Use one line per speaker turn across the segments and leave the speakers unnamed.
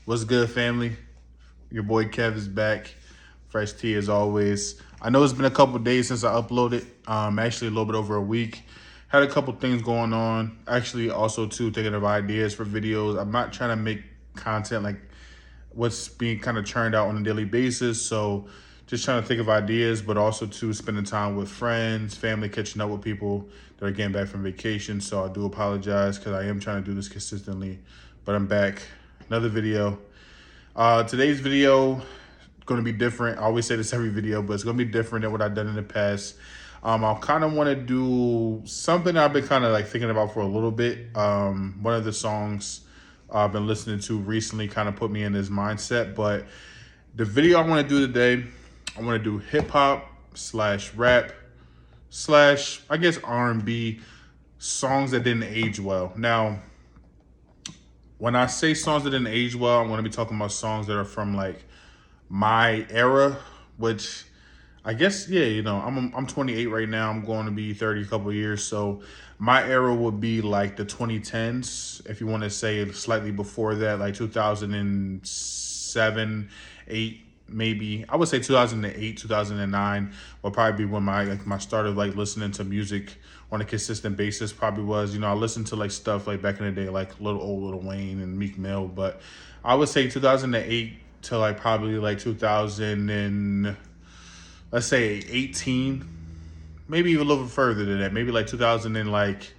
What's good, family? Your boy Kev is back. Fresh tea as always. I know it's been a couple days since I uploaded. Actually a little bit over a week. Had a couple things going on. Actually, also too thinking of ideas for videos. I'm not trying to make content like what's being kind of churned out on a daily basis. So just trying to think of ideas, but also to spending time with friends, family, catching up with people that are getting back from vacation. So I do apologize because I am trying to do this consistently, but I'm back. Another video. Today's video going to be different. I always say this every video, but it's going to be different than what I've done in the past. I kind of want to do something I've been kind of like thinking about for a little bit. One of the songs I've been listening to recently kind of put me in this mindset. But the video I want to do today, I want to do hip hop / rap / I guess R&B songs that didn't age well. Now, when I say songs that didn't age well, I'm going to be talking about songs that are from like my era, which I guess, yeah, you know, I'm 28 right now. I'm going to be 30 a couple of years. So my era would be like the 2010s, if you want to say slightly before that, like 2007, 8, maybe. I would say 2008, 2009 will probably be when my start of like listening to music on a consistent basis probably was. You know, I listened to like stuff like back in the day, like Little Wayne and Meek Mill, but I would say 2008 to like probably like 2000 and let's say 18, maybe even a little further than that, maybe like 2000 and like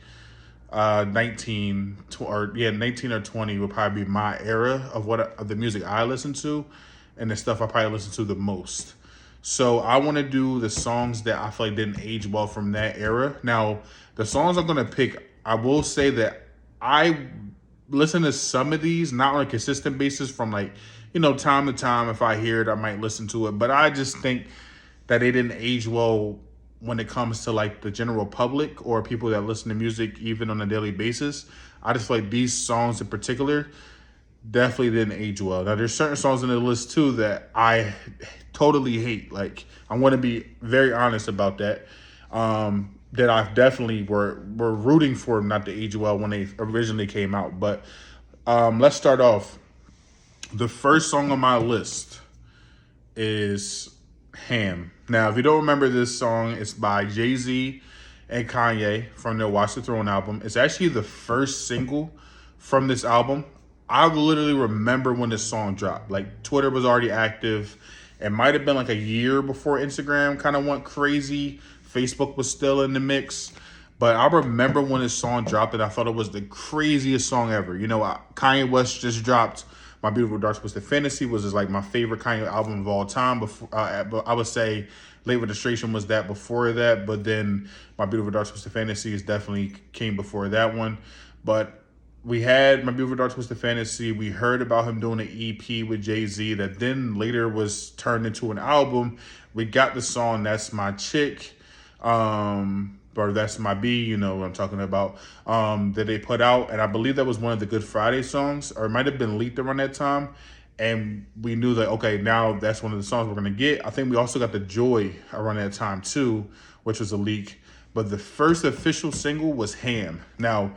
19 or 19 or 20 would probably be my era of the music I listen to and the stuff I probably listen to the most. So I want to do the songs that I feel like didn't age well from that era. Now, the songs I'm going to pick, I will say that I listen to some of these, not on a consistent basis from like, you know, time to time. If I hear it, I might listen to it. But I just think that they didn't age well when it comes to like the general public or people that listen to music even on a daily basis. I just feel like these songs in particular definitely didn't age well. Now, there's certain songs in the list too that I totally hate. Like, I want to be very honest about that. That I definitely were rooting for them not to age well when they originally came out. But let's start off. The first song on my list is h.a.m. Now, if you don't remember this song, it's by Jay-Z and Kanye from their Watch the Throne album. It's actually the first single from this album. I literally remember when this song dropped. Like, Twitter was already active. It might have been like a year before Instagram kind of went crazy. Facebook was still in the mix. But I remember when this song dropped and I thought it was the craziest song ever. You know, Kanye West just dropped My Beautiful Dark Twisted Fantasy, was just like my favorite Kanye album of all time. Before, I would say Late Registration was that before that, but then My Beautiful Dark Twisted Fantasy is definitely came before that one. But we had My Beautiful Dark Twisted Fantasy. We heard about him doing an EP with Jay-Z that then later was turned into an album. We got the song That's My Chick, or That's My B, you know what I'm talking about, that they put out. And I believe that was one of the Good Friday songs, or it might have been leaked around that time. And we knew that, okay, now that's one of the songs we're going to get. I think we also got The Joy around that time too, which was a leak. But the first official single was h.a.m. Now,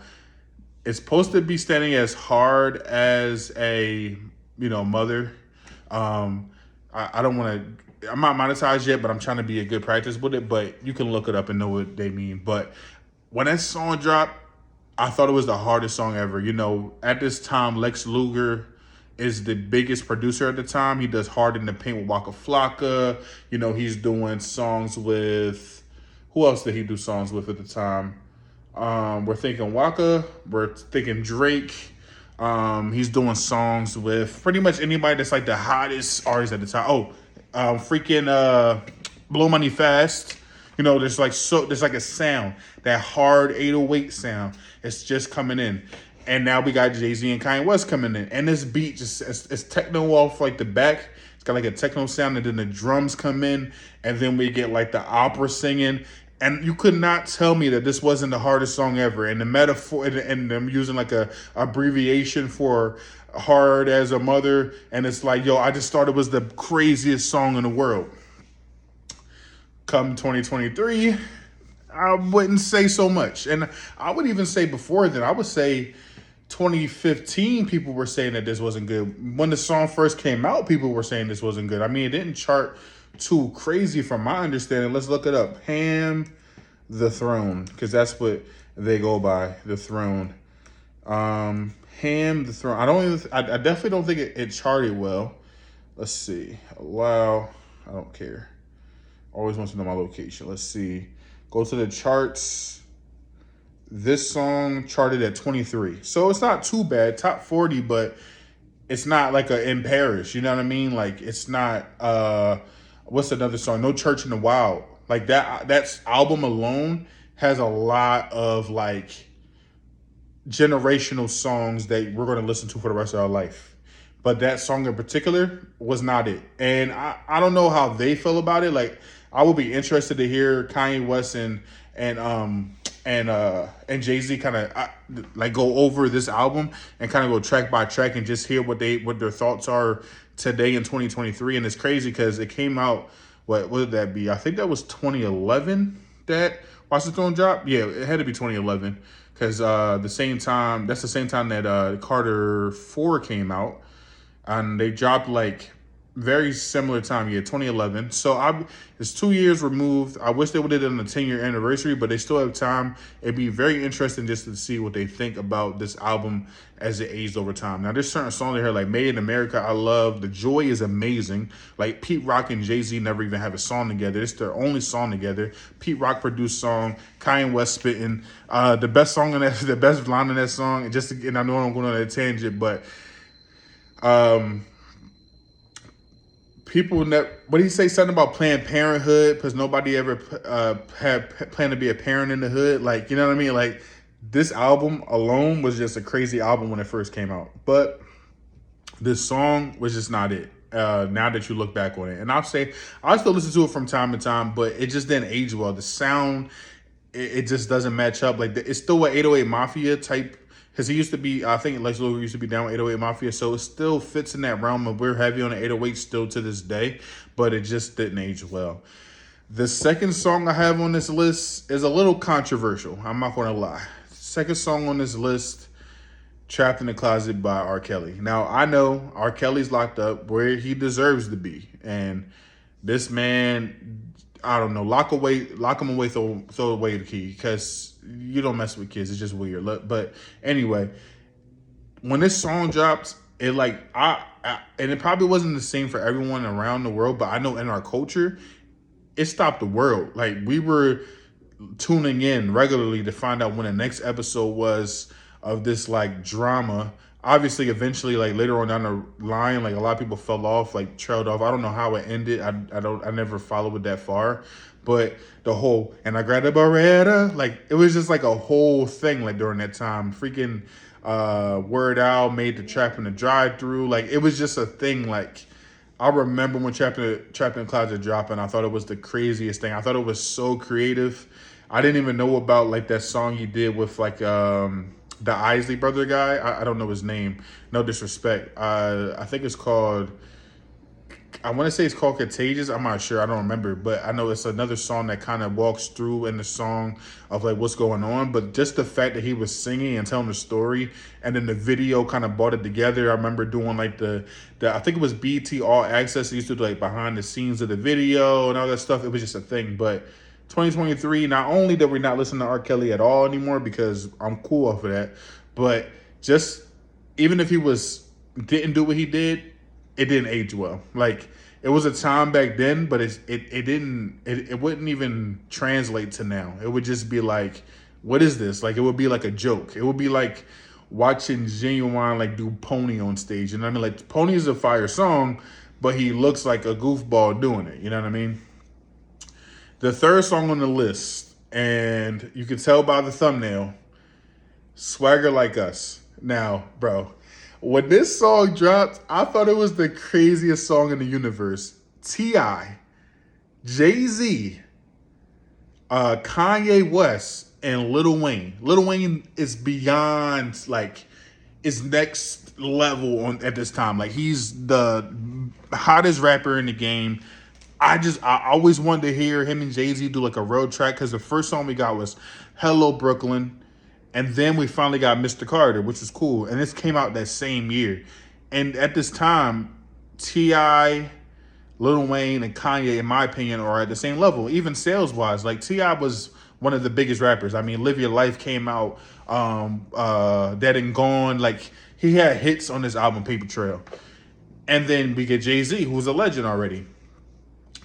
it's supposed to be standing as hard as a, you know, mother. I don't want to, I'm not monetized yet, but I'm trying to be a good practice with it. But you can look it up and know what they mean. But when that song dropped, I thought it was the hardest song ever. You know, at this time, Lex Luger is the biggest producer at the time. He does Hard in the Paint with Waka Flocka. You know, he's doing songs with, who else did he do songs with at the time? We're thinking Waka. We're thinking Drake. He's doing songs with pretty much anybody that's like the hottest artist at the time. Blow Money Fast. You know, there's like a sound, that hard 808 sound. It's just coming in. And now we got Jay-Z and Kanye West coming in. And this beat just it's techno off like the back. It's got like a techno sound, and then the drums come in, and then we get like the opera singing. And you could not tell me that this wasn't the hardest song ever. And the metaphor, and I'm using like a abbreviation for hard as a mother. And it's like, yo, I just thought it was the craziest song in the world. Come 2023, I wouldn't say so much. And I would even say before then, I would say 2015, people were saying that this wasn't good. When the song first came out, people were saying this wasn't good. I mean, it didn't chart too crazy from my understanding. Let's look it up. Ham the Throne, because that's what they go by, the Throne. Ham the Throne. I definitely don't think it charted well. Let's see. Wow. I don't care. Always want to know my location. Let's see. Go to the charts. This song charted at 23. So it's not too bad. Top 40, but it's not like a In Paris. You know what I mean? Like it's not what's another song? No Church in the Wild. Like that's album alone has a lot of like generational songs that we're going to listen to for the rest of our life. But that song in particular was not it. And I don't know how they feel about it. Like I would be interested to hear Kanye West and Jay-Z kind of like go over this album and kind of go track by track and just hear what their thoughts are today in 2023. And it's crazy because it came out, what would that be? I think that was 2011 that Watch the Throne dropped. Yeah, it had to be 2011 because that's the same time that Carter 4 came out, and they dropped like very similar time, 2011. So it's 2 years removed. I wish they would have done a 10-year anniversary, but they still have time. It'd be very interesting just to see what they think about this album as it aged over time. Now, there's certain songs in here like Made in America, I love. The Joy is amazing. Like Pete Rock and Jay-Z never even have a song together. It's their only song together. Pete Rock produced song, Kanye West spitting. The best song in that, the best line in that song, and I know I'm going on a tangent, but people what did he say, something about Planned Parenthood because nobody ever had planned to be a parent in the hood, like, you know what I mean? Like this album alone was just a crazy album when it first came out, but this song was just not it. Now that you look back on it, and I'll say I still listen to it from time to time, but it just didn't age well. The sound, it just doesn't match up. Like it's still an 808 Mafia type. Because he used to be, I think Lex Luger used to be down with 808 Mafia, so it still fits in that realm of we're heavy on the 808 still to this day, but it just didn't age well. The second song I have on this list is a little controversial. I'm not going to lie. Second song on this list, Trapped in the Closet by R. Kelly. Now, I know R. Kelly's locked up where he deserves to be, and this man, I don't know, lock him away, throw away the key, because you don't mess with kids. It's just weird. But anyway, when this song drops, it like and it probably wasn't the same for everyone around the world, but I know in our culture, it stopped the world. Like we were tuning in regularly to find out when the next episode was of this like drama. Obviously, eventually, like later on down the line, like a lot of people fell off, like trailed off. I don't know how it ended. I never followed it that far, but the whole and I grabbed a Beretta, like it was just like a whole thing. Like during that time, freaking Word Out made the Trap in the Drive-Thru. Like it was just a thing. Like I remember when Trapped in the Closet dropped, and I thought it was the craziest thing. I thought it was so creative. I didn't even know about like that song he did with like the Isley brother guy. I don't know his name. No disrespect. I think it's called, I want to say it's called Contagious. I'm not sure. I don't remember. But I know it's another song that kind of walks through in the song of like what's going on. But just the fact that he was singing and telling the story, and then the video kind of brought it together. I remember doing like the I think it was BT All Access. They used to do like behind the scenes of the video and all that stuff. It was just a thing. But 2023, not only that we're not listening to R. Kelly at all anymore because I'm cool off of that, but just even if he didn't do what he did, it didn't age well. Like it was a time back then, but it wouldn't even translate to now. It would just be like, what is this? Like it would be like a joke. It would be like watching Genuine like do Pony on stage. You know what I mean? Like Pony is a fire song, but he looks like a goofball doing it. You know what I mean? The third song on the list, and you can tell by the thumbnail, Swagger Like Us. Now, bro, when this song dropped, I thought it was the craziest song in the universe. T.I., Jay-Z, Kanye West, and Lil Wayne. Lil Wayne is beyond, like, is next level at this time. Like, he's the hottest rapper in the game. I always wanted to hear him and Jay-Z do like a road track, because the first song we got was Hello Brooklyn, And then we finally got Mr. Carter, which was cool. And this came out that same year. And at this time, T.I., Lil Wayne, and Kanye, in my opinion, are at the same level, even sales wise. Like T.I. was one of the biggest rappers. I mean, Live Your Life came out, Dead and Gone. Like he had hits on this album, Paper Trail. And then we get Jay-Z, who was a legend already.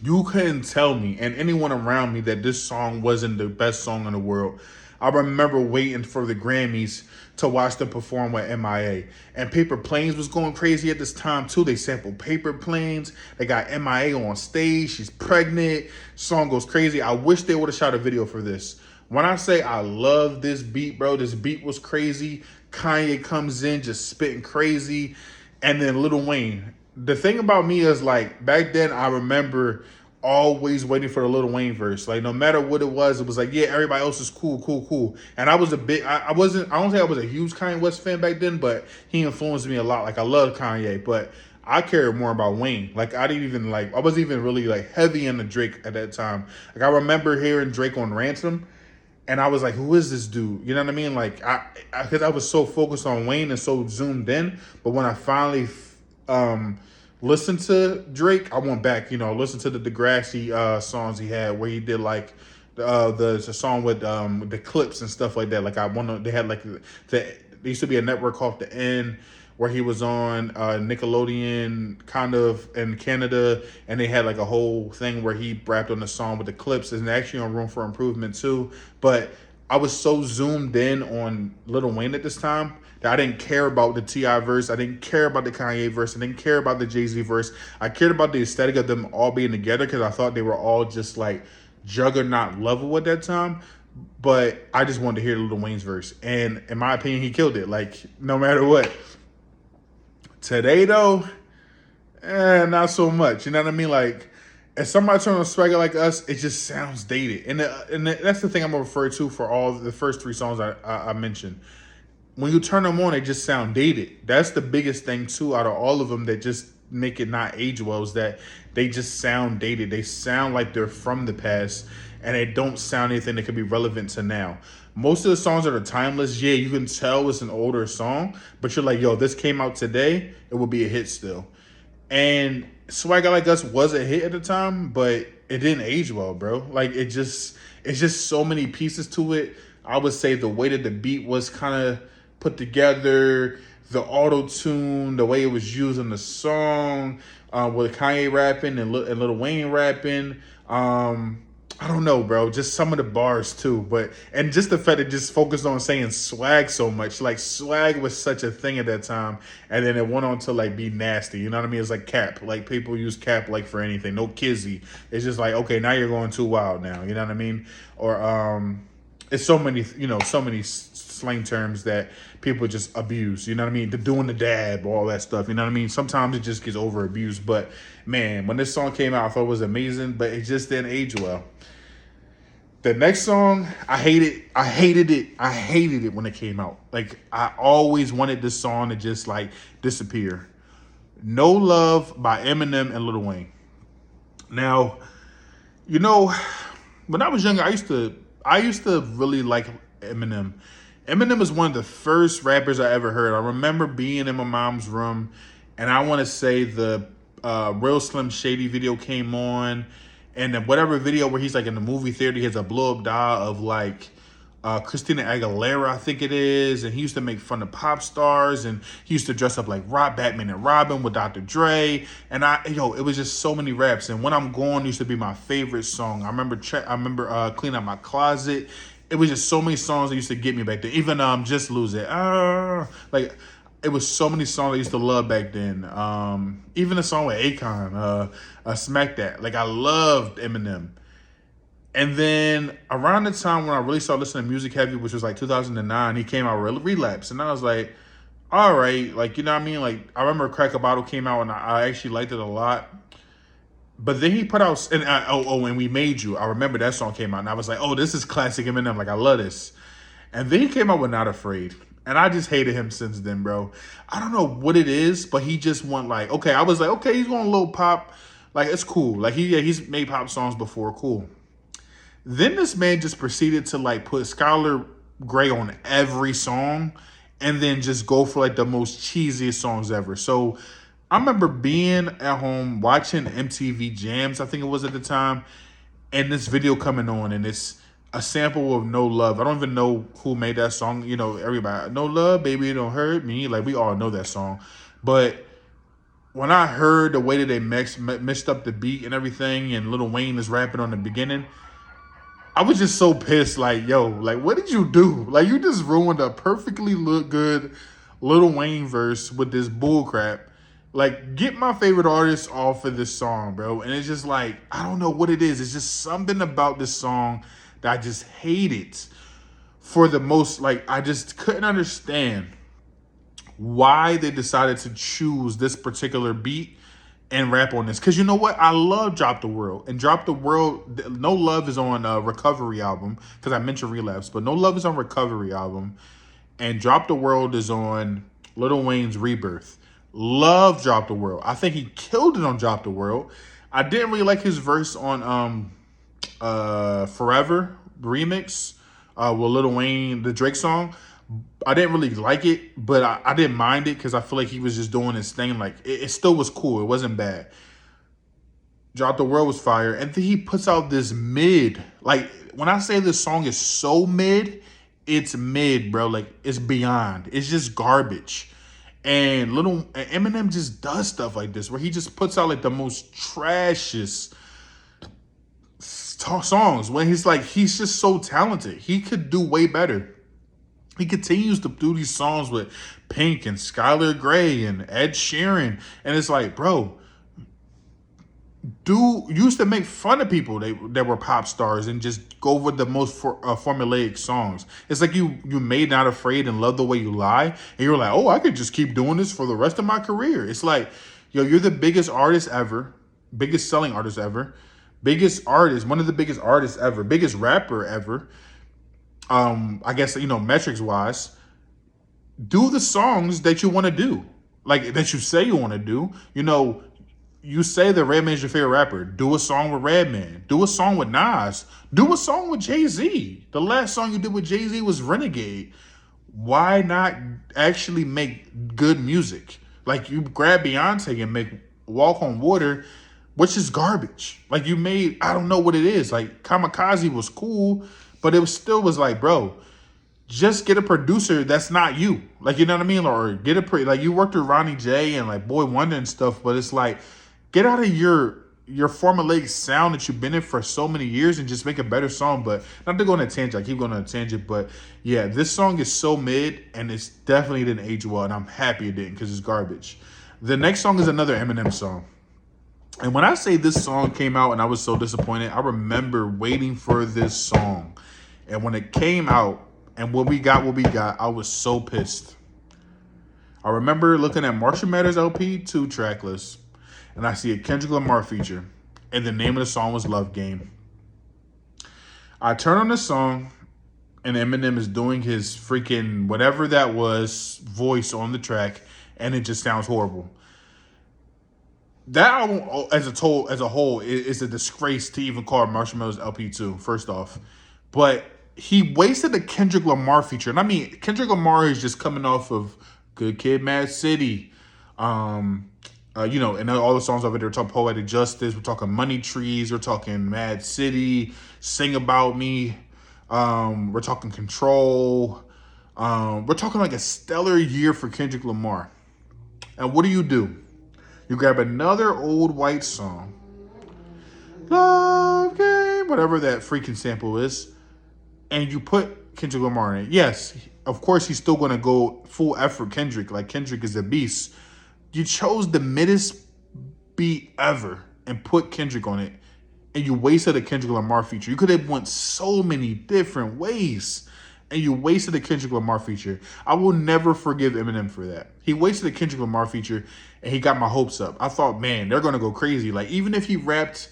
You couldn't tell me and anyone around me that this song wasn't the best song in the world. I remember waiting for the Grammys to watch them perform with MIA. And Paper Planes was going crazy at this time too. They sampled Paper Planes. They got MIA on stage. She's pregnant. Song goes crazy. I wish they would have shot a video for this. When I say I love this beat, bro, this beat was crazy. Kanye comes in just spitting crazy. And then Lil Wayne. The thing about me is like back then I remember always waiting for the Lil Wayne verse. Like no matter what it was like, yeah, everybody else is cool. And I was a big I don't say I was a huge Kanye West fan back then, but he influenced me a lot. Like I love Kanye, but I cared more about Wayne. Like I wasn't even really like heavy into Drake at that time. Like I remember hearing Drake on Ransom. And I was like, who is this dude? You know what I mean? Like, because I was so focused on Wayne and so zoomed in. But when I finally listened to Drake, I went back, listened to the Degrassi songs he had where he did like the song with the clips and stuff like that. Like they had like, there used to be a network called The End where he was on Nickelodeon kind of in Canada, and they had like a whole thing where he rapped on the song with the clips, and actually on Room for Improvement too. But I was so zoomed in on Lil Wayne at this time that I didn't care about the T.I. verse, I didn't care about the Kanye verse, I didn't care about the Jay-Z verse. I cared about the aesthetic of them all being together because I thought they were all just like juggernaut level at that time. But I just wanted to hear Lil Wayne's verse, and in my opinion, he killed it. Like no matter what. Today though, not so much. You know what I mean? Like, if somebody turns on Swagger Like Us, it just sounds dated. And that's the thing I'm gonna refer to for all the first three songs I mentioned. When you turn them on, they just sound dated. That's the biggest thing too out of all of them that just make it not age well, is that they just sound dated. They sound like they're from the past, and they don't sound anything that could be relevant to now. Most of the songs that are timeless, yeah, you can tell it's an older song, but you're like, yo, this came out today, it will be a hit still. And Swagger Like Us was a hit at the time, but it didn't age well, bro. Like it's just so many pieces to it. I would say the way that the beat was kind of put together, the auto-tune, the way it was used in the song, with Kanye rapping and Lil Wayne rapping. I don't know, bro. Just some of the bars too, and just the fact that just focused on saying swag so much. Like swag was such a thing at that time, and then it went on to like be nasty. You know what I mean? It's like cap. Like people use cap like for anything. No kizzy. It's just like, okay, now you're going too wild now. You know what I mean? Or it's so many slang terms that people just abuse. You know what I mean? The doing the dab, all that stuff. You know what I mean? Sometimes it just gets over abused. But man, when this song came out, I thought it was amazing, but it just didn't age well. The next song, I hated it when it came out. Like I always wanted this song to just like disappear. No Love by Eminem and Lil Wayne. Now, when I was younger, I used to really like Eminem. Eminem was one of the first rappers I ever heard. I remember being in my mom's room, and I want to say the Real Slim Shady video came on, and then whatever video where he's like in the movie theater, he has a blow up doll of like Christina Aguilera, I think it is, and he used to make fun of pop stars, and he used to dress up like Batman and Robin with Dr. Dre, and it was just so many raps. And When I'm Gone used to be my favorite song. I remember Clean Out My Closet. It was just so many songs that used to get me back then. Even Just Lose It. Like it was so many songs I used to love back then. Even a song with h.a.m, Smack That. Like I loved Eminem. And then around the time when I really started listening to music heavy, which was like 2009, he came out with Relapse. And I was like, all right. Like, you know what I mean? Like I remember Crack a Bottle came out and I actually liked it a lot. But then he put out, and We Made You. I remember that song came out, and I was like, oh, this is classic Eminem. Like, I love this. And then he came out with Not Afraid. And I just hated him since then, bro. I don't know what it is, but he just went like, okay, I was like, okay, he's going a little pop. Like, it's cool. Like, he's made pop songs before, cool. Then this man just proceeded to, like, put Skylar great on every song, and then just go for like the most cheesiest songs ever. So I remember being at home watching MTV Jams, I think it was at the time, and this video coming on, and it's a sample of No Love. I don't even know who made that song. You know, everybody, No Love, Baby, Don't Hurt Me. Like, we all know that song. But when I heard the way that they mixed up the beat and everything, and Lil Wayne is rapping on the beginning, I was just so pissed. Like, yo, like, what did you do? Like, you just ruined a perfectly look good Lil Wayne verse with this bull crap. Like, get my favorite artist off of this song, bro. And it's just like, I don't know what it is. It's just something about this song that I just hate it for the most. Like, I just couldn't understand why they decided to choose this particular beat and rap on this. Because you know what? I love Drop the World. And Drop the World, No Love is on Recovery album. Because I mentioned Relapse. But No Love is on Recovery album. And Drop the World is on Lil Wayne's Rebirth. Love Drop the World. I think he killed it on Drop the World. I didn't really like his verse on Forever remix with Lil Wayne, the Drake song. I didn't really like it, but I didn't mind it because I feel like he was just doing his thing. Like, it still was cool. It wasn't bad. Drop the World was fire. And then he puts out this mid. Like, when I say this song is so mid, it's mid, bro. Like, it's beyond. It's just garbage. And Eminem just does stuff like this, where he just puts out like the most trashiest songs. When he's just so talented. He could do way better. He continues to do these songs with Pink and Skylar Grey and Ed Sheeran. And it's like, bro, used to make fun of people that were pop stars and just go with the most formulaic songs. It's like you made Not Afraid and Love the Way You Lie. And you're like, oh, I could just keep doing this for the rest of my career. It's like, yo, you're the biggest artist ever, biggest selling artist ever, biggest artist, one of the biggest artists ever, biggest rapper ever. I guess, metrics wise, do the songs that you want to do, like that you say you want to do. You say that Redman's your favorite rapper. Do a song with Redman. Do a song with Nas. Do a song with Jay-Z. The last song you did with Jay-Z was Renegade. Why not actually make good music? Like, you grab Beyonce and make Walk on Water, which is garbage. Like, you made, I don't know what it is. Like, Kamikaze was cool, but it was like, bro, just get a producer that's not you. Like, you know what I mean? Or get like, you worked with Ronnie J and like Boy Wonder and stuff, but it's like, get out of your formulaic sound that you've been in for so many years and just make a better song. But not to go on a tangent, I keep going on a tangent, but yeah, this song is so mid and it's definitely didn't age well, and I'm happy it didn't because it's garbage. The next song is another Eminem song. And when I say this song came out and I was so disappointed, I remember waiting for this song. And when it came out and what we got, I was so pissed. I remember looking at Marshall Mathers LP 2 track list, and I see a Kendrick Lamar feature, and the name of the song was Love Game. I turn on the song, and Eminem is doing his freaking whatever that was voice on the track, and it just sounds horrible. That album as a whole is a disgrace to even call it Marshall Mathers LP2, first off. But he wasted a Kendrick Lamar feature. And I mean, Kendrick Lamar is just coming off of Good Kid, Mad City. And all the songs over there, we're talking Poetic Justice, we're talking Money Trees, we're talking Mad City, Sing About Me, we're talking Control. We're talking like a stellar year for Kendrick Lamar. And what do? You grab another old white song, Love Game, whatever that freaking sample is, and you put Kendrick Lamar in it. Yes, of course, he's still going to go full effort Kendrick. Like, Kendrick is a beast. You chose the middest beat ever and put Kendrick on it, and you wasted a Kendrick Lamar feature. You could have went so many different ways, and you wasted a Kendrick Lamar feature. I will never forgive Eminem for that. He wasted a Kendrick Lamar feature, and he got my hopes up. I thought, man, they're going to go crazy. Like, even if he rapped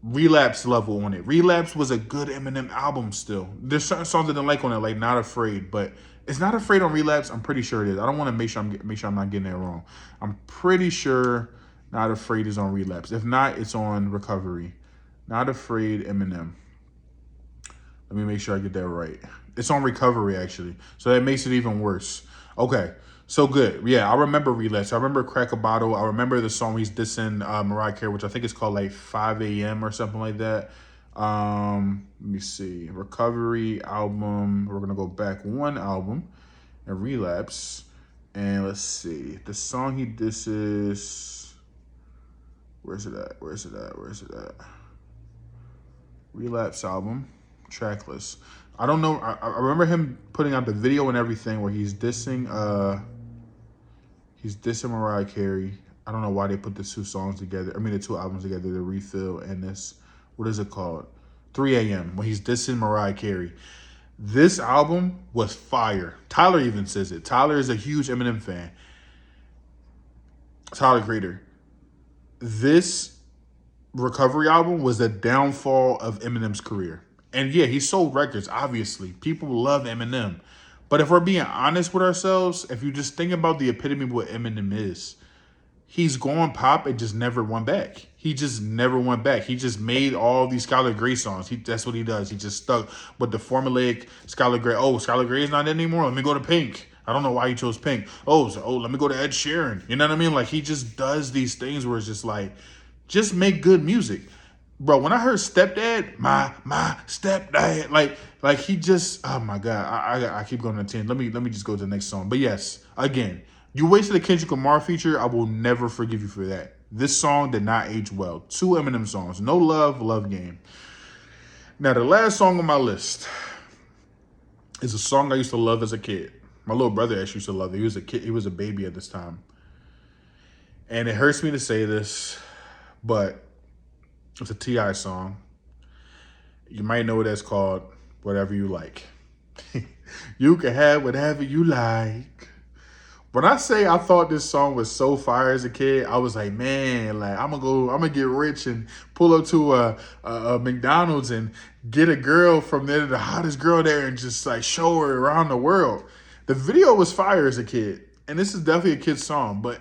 Relapse level on it. Relapse was a good Eminem album still. There's certain songs I didn't like on it, like Not Afraid, but it's Not Afraid on Relapse. I'm pretty sure it is. I don't want to make sure I'm not getting it wrong. I'm pretty sure Not Afraid is on Relapse. If not, it's on Recovery. Not Afraid, Eminem. Let me make sure I get that right. It's on Recovery, actually. So that makes it even worse. Okay. So good. Yeah, I remember Relapse. I remember Crack a Bottle. I remember the song he's dissing Mariah Carey, which I think is called like 5 a.m. or something like that. Let me see. Recovery album. We're going to go back one album and Relapse. And let's see. The song he disses. Where's it at? Where's it at? Where's it at? Relapse album. Tracklist. I don't know. I remember him putting out the video and everything where he's dissing Mariah Carey. I don't know why they put the two songs together. I mean, the two albums together, the Refill and this, what is it called? 3 a.m. when he's dissing Mariah Carey. This album was fire. Tyler even says it. Tyler is a huge Eminem fan. Tyler Creator. This Recovery album was the downfall of Eminem's career. And yeah, he sold records, obviously. People love Eminem. But if we're being honest with ourselves, if you just think about the epitome of what Eminem is, he's gone pop and just never went back. He just never went back. He just made all these Skylar Grey songs. That's what he does. He just stuck with the formulaic Skylar Grey. Oh, Skylar Grey is not in anymore. Let me go to Pink. I don't know why he chose Pink. Let me go to Ed Sheeran. You know what I mean? Like, he just does these things where it's just like, just make good music. Bro, when I heard Stepdad, my stepdad, like he just, oh my God, I keep going to 10. Let me just go to the next song. But yes, again, you wasted a Kendrick Lamar feature. I will never forgive you for that. This song did not age well. Two Eminem songs, No Love, Love Game. Now the last song on my list is a song I used to love as a kid. My little brother actually used to love it. He was a kid. He was a baby at this time, and it hurts me to say this, but it's a T.I. song. You might know what that's called. Whatever You Like. You can have whatever you like. When I say I thought this song was so fire as a kid, I was like, man, like I'm gonna get rich and pull up to a McDonald's and get a girl from there, the hottest girl there, and just like show her around the world. The video was fire as a kid. And this is definitely a kid's song, but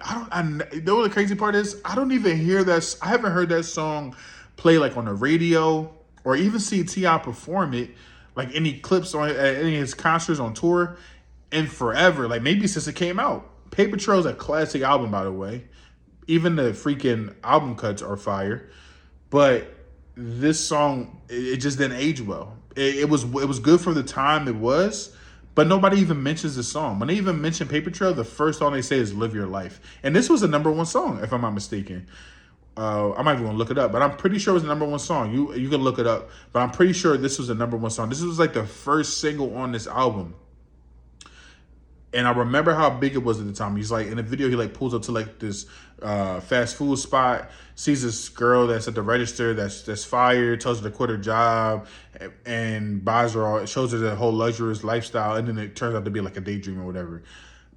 you know what the crazy part is? I don't even hear that. I haven't heard that song play like on the radio or even see T.I. perform it, like any clips on any of his concerts on tour in forever. Like maybe since it came out. Paper Trail is a classic album, by the way. Even the freaking album cuts are fire. But this song, it just didn't age well. It was good for the time it was. But nobody even mentions the song. When they even mention Paper Trail, the first song they say is Live Your Life. And this was the #1 song, if I'm not mistaken. I'm not even going to look it up, but I'm pretty sure it was the #1 song. You can look it up. But I'm pretty sure this was the #1 song. This was like the first single on this album. And I remember how big it was at the time. He's like, in the video, he like pulls up to like this fast food spot, sees this girl that's at the register that's fired, tells her to quit her job, and buys her all, shows her the whole luxurious lifestyle, and then it turns out to be like a daydream or whatever.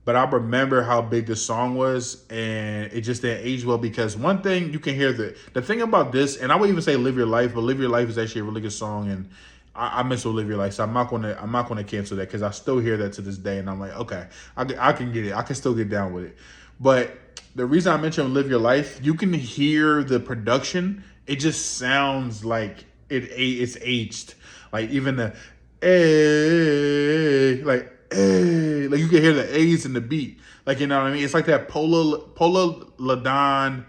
But I remember how big this song was, and it just didn't age well because one thing you can hear the thing about this, and I would even say Live Your Life, but Live Your Life is actually a really good song, and I miss Live Your Life, so I'm not gonna cancel that because I still hear that to this day, and I'm like, okay, I can get it, I can still get down with it. But the reason I mentioned Live Your Life, you can hear the production. It just sounds like it's aged. Like even the like you can hear the A's in the beat. Like, you know what I mean? It's like that Polo Ladon,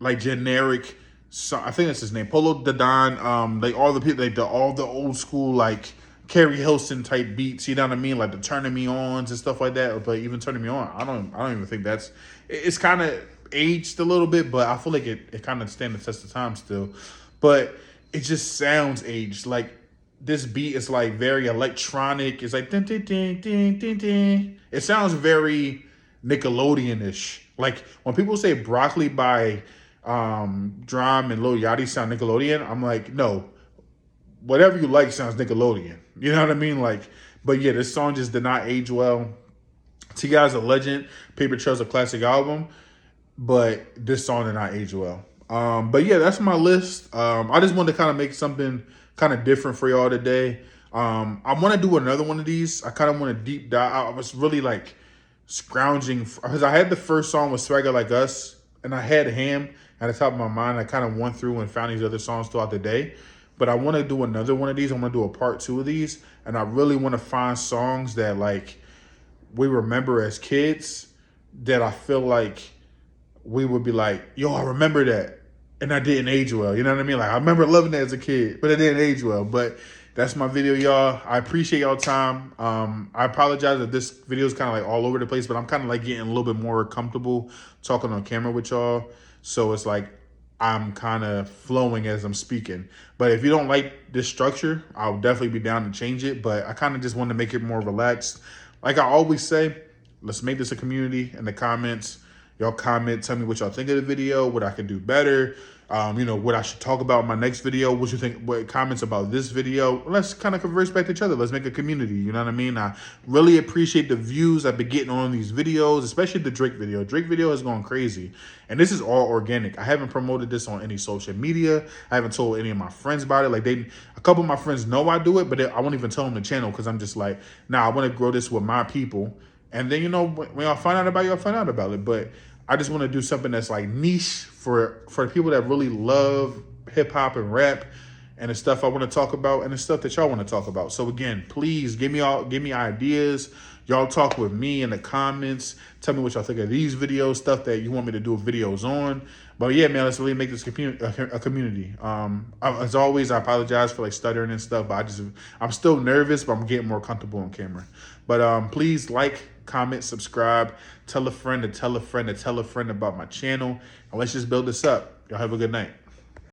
like generic. So I think that's his name, Polo Ladon. Like all the people, like all the old school like Carrie Hilson type beats. You know what I mean? Like the Turning Me Ons and stuff like that. But even Turning Me On, I don't even think that's. It's kind of aged a little bit, but I feel like it kind of stands the test of time still. But it just sounds aged. Like this beat is like very electronic. It's like ding, ding, ding, ding, ding, ding. It sounds very Nickelodeon-ish. Like when people say Broccoli by Drum and Lil Yachty sound Nickelodeon, I'm like, no, whatever you like sounds Nickelodeon. You know what I mean? Like, but yeah, this song just did not age well. T.I.'s a legend. Paper Trail's a classic album, but this song did not age well. But yeah, that's my list. I just wanted to kind of make something kind of different for y'all today. I want to do another one of these. I kind of want to deep dive. I was really like scrounging because I had the first song with Swagger Like Us, and I had h.a.m at the top of my mind. I kind of went through and found these other songs throughout the day. but I want to do another one of these. I'm going to do a part 2 of these. And I really want to find songs that like we remember as kids that I feel like we would be like, yo, I remember that. And I didn't age well. You know what I mean? Like, I remember loving that as a kid, but it didn't age well. But that's my video, y'all. I appreciate y'all time. I apologize if this video is kind of like all over the place, but I'm kind of like getting a little bit more comfortable talking on camera with y'all. So it's like I'm kind of flowing as I'm speaking. But if you don't like this structure, I'll definitely be down to change it. But I kind of just want to make it more relaxed. Like I always say, let's make this a community in the comments. Y'all comment, tell me what y'all think of the video, what I can do better, you know, what I should talk about in my next video, what you think, what comments about this video. Let's kind of converse back to each other. Let's make a community, you know what I mean? I really appreciate the views I've been getting on these videos, especially the Drake video. Drake video is going crazy. And this is all organic. I haven't promoted this on any social media. I haven't told any of my friends about it. Like a couple of my friends know I do it, but I won't even tell them the channel because I'm just like, nah, I want to grow this with my people. And then, you know, when y'all find out about it, y'all find out about it. But I just want to do something that's like niche for people that really love hip hop and rap and the stuff I want to talk about and the stuff that y'all want to talk about. So again, please give me ideas. Y'all talk with me in the comments. Tell me what y'all think of these videos, stuff that you want me to do videos on. But yeah, man, let's really make this a community. As always, I apologize for like stuttering and stuff, but I'm still nervous, but I'm getting more comfortable on camera. But please like, comment, subscribe, tell a friend to tell a friend to tell a friend about my channel, and let's just build this up. Y'all have a good night.